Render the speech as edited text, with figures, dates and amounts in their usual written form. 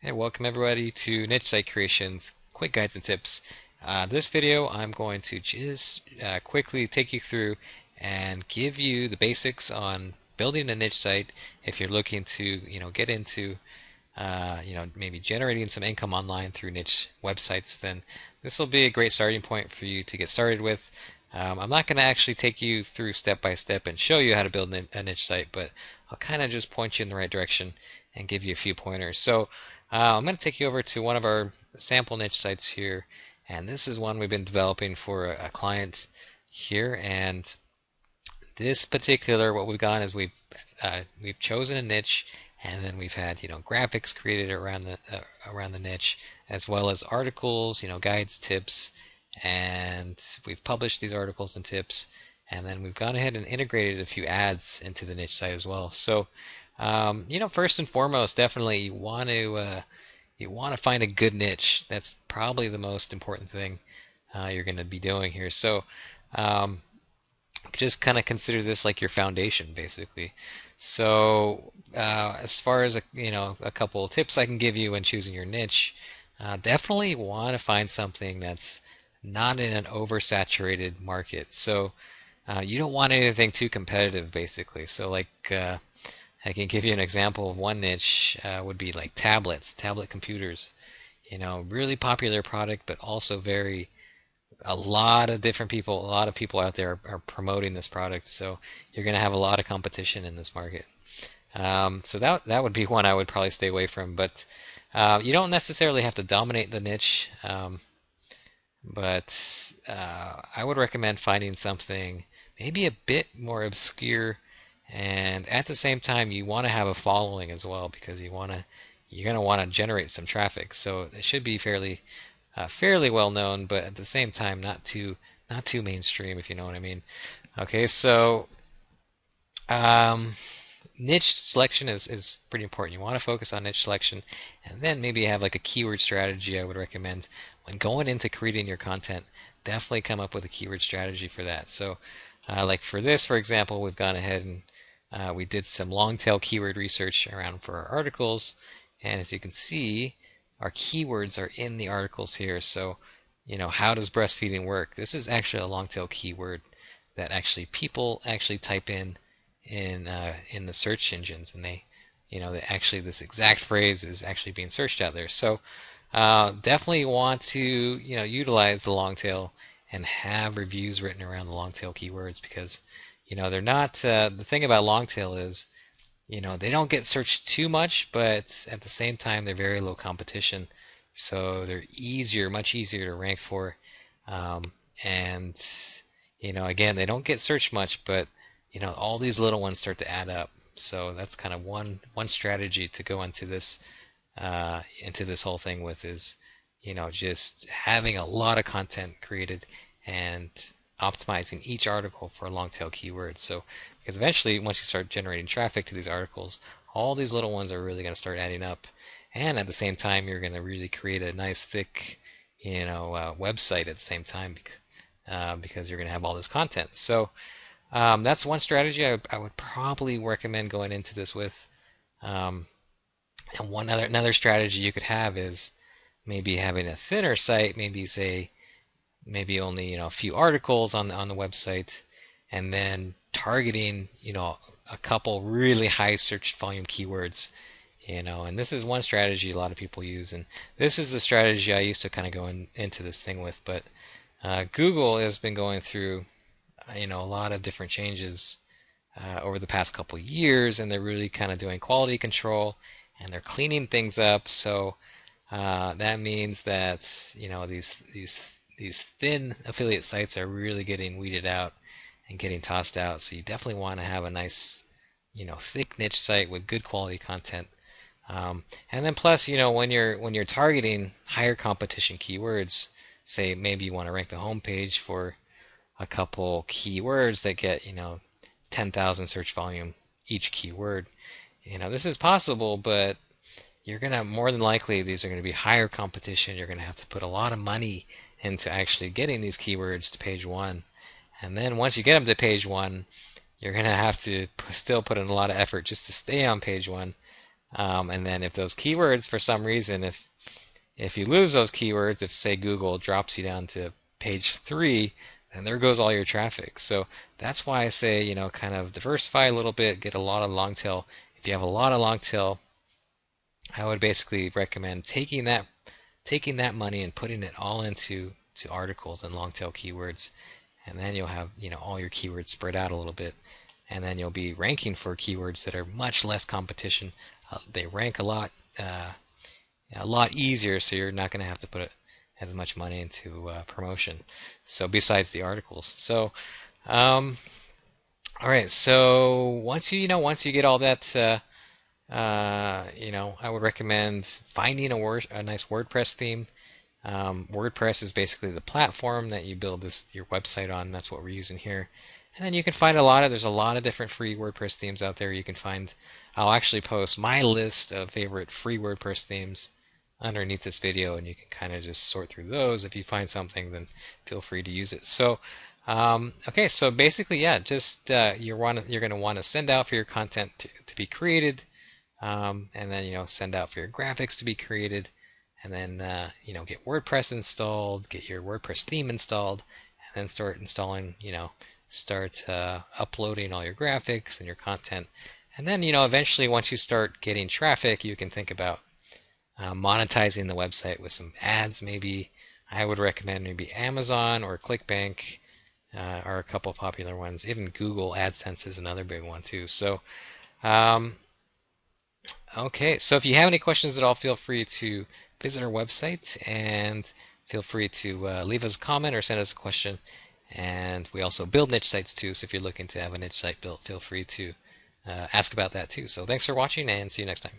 Hey, welcome everybody to Niche Site Creation's quick guides and tips. This video I'm going to just quickly take you through and give you the basics on building a niche site if you're looking to, get into, maybe generating some income online through niche websites. Then this will be a great starting point for you to get started with. I'm not going to actually take you through step by step and show you how to build a niche site, but I'll kind of just point you in the right direction and give you a few pointers. So I'm going to take you over to one of our sample niche sites here, and this is one we've been developing for a client here. And this particular, what we've done is we've chosen a niche, and then we've had graphics created around the niche, as well as articles, guides, tips, and we've published these articles and tips, and then we've gone ahead and integrated a few ads into the niche site as well. So first and foremost, definitely you want to find a good niche. That's probably the most important thing you're going to be doing here. So um, just kind of consider this like your foundation, basically. So as far as a couple of tips I can give you when choosing your niche, definitely want to find something that's not in an oversaturated market. So you don't want anything too competitive, basically. So I can give you an example of one niche would be like tablet computers. Really popular product, but also a lot of different people, a lot of people out there are promoting this product. So you're going to have a lot of competition in this market. So that would be one I would probably stay away from. But you don't necessarily have to dominate the niche. But I would recommend finding something maybe a bit more obscure, and at the same time you want to have a following as well, because you're going to want to generate some traffic. So it should be fairly well known, but at the same time not too mainstream, if you know what I mean. Okay, so um, niche selection is pretty important. You want to focus on niche selection, and then maybe have like a keyword strategy. I would recommend when going into creating your content, definitely come up with a keyword strategy for that. So, like for this, for example, we've gone ahead and we did some long tail keyword research around for our articles, and as you can see, our keywords are in the articles here. So, how does breastfeeding work? This is actually a long tail keyword that actually people actually type in the search engines, and actually this exact phrase is actually being searched out there. So definitely want to utilize the long tail and have reviews written around the long tail keywords, because they're not the thing about long tail is they don't get searched too much, but at the same time they're very low competition, so they're much easier to rank for. And again, they don't get searched much, but all these little ones start to add up. So that's kind of one strategy to go into this whole thing with is just having a lot of content created and optimizing each article for long tail keywords. So because eventually once you start generating traffic to these articles, all these little ones are really going to start adding up, and at the same time you're going to really create a nice thick website at the same time, because you're going to have all this content. So that's one strategy I would probably recommend going into this with. And another strategy you could have is maybe having a thinner site, maybe only a few articles on the website, and then targeting a couple really high search volume keywords. And this is one strategy a lot of people use, and this is the strategy I used to kind of go into this thing with. But Google has been going through a lot of different changes over the past couple years, and they're really kind of doing quality control, and they're cleaning things up. So that means that these thin affiliate sites are really getting weeded out and getting tossed out. So you definitely want to have a nice thick niche site with good quality content. And then plus when you're targeting higher competition keywords, say maybe you want to rank the homepage for a couple keywords that get 10,000 search volume each keyword. This is possible, but you're going to more than likely these are going to be higher competition. You're going to have to put a lot of money into actually getting these keywords to page one. And then once you get them to page one, you're going to have to still put in a lot of effort just to stay on page one. And then if those keywords, for some reason, if you lose those keywords, if say Google drops you down to page 3, then there goes all your traffic. So that's why I say, kind of diversify a little bit, get a lot of long tail. If you have a lot of long tail, I would basically recommend taking that money and putting it all into articles and long tail keywords, and then you'll have all your keywords spread out a little bit, and then you'll be ranking for keywords that are much less competition. They rank a lot easier, so you're not going to have to put as much money into promotion. So besides the articles, um, all right. So once you get all that. I would recommend finding a nice WordPress theme. WordPress is basically the platform that you build your website on. That's what we're using here. And then you can find there's a lot of different free WordPress themes out there. You can find, I'll actually post my list of favorite free WordPress themes underneath this video, and you can kind of just sort through those. If you find something, then feel free to use it. So, okay, so basically, yeah, just you're going to want to send out for your content to be created, and then send out for your graphics to be created, and then get WordPress installed, get your WordPress theme installed, and then start installing, start uploading all your graphics and your content, and then eventually once you start getting traffic, you can think about monetizing the website with some ads. Maybe I would recommend maybe Amazon or ClickBank are a couple popular ones. Even Google AdSense is another big one too. So. Okay, so if you have any questions at all, feel free to visit our website and feel free to leave us a comment or send us a question. And we also build niche sites too, so if you're looking to have a niche site built, feel free to ask about that too. So thanks for watching and see you next time.